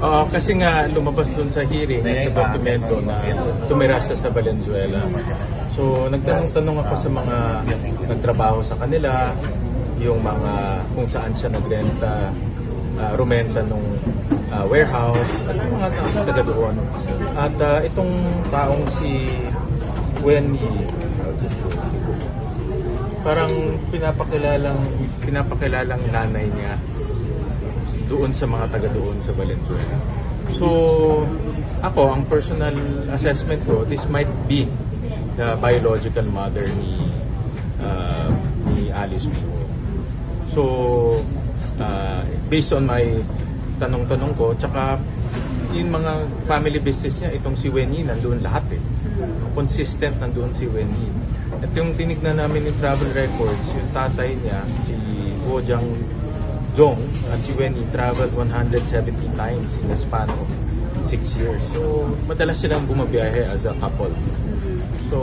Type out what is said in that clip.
Oo, kasi nga lumabas dun sa hearing at sa dokumento na tumira siya sa Valenzuela. So nagtanong-tanong ako sa mga nagtrabaho sa kanila, yung mga kung saan siya nagrenta, rumenta nung warehouse at yung mga taga doon. At itong taong si Wendy, parang pinapakilalang nanay niya doon sa mga taga doon sa Valenzuela. So, ako, ang personal assessment ko, this might be the biological mother ni Alice Guo. So, based on my tanong-tanong ko, tsaka yung mga family business niya, itong si Wenyi, nandoon lahat eh. Consistent nandoon si Wenyi. At yung tinignan namin yung travel records, yung tatay niya, si Guo Jianzhong, at si Wenyi traveled 170 times in a span of 6 years. So, madalas silang bumabiyahe as a couple. So,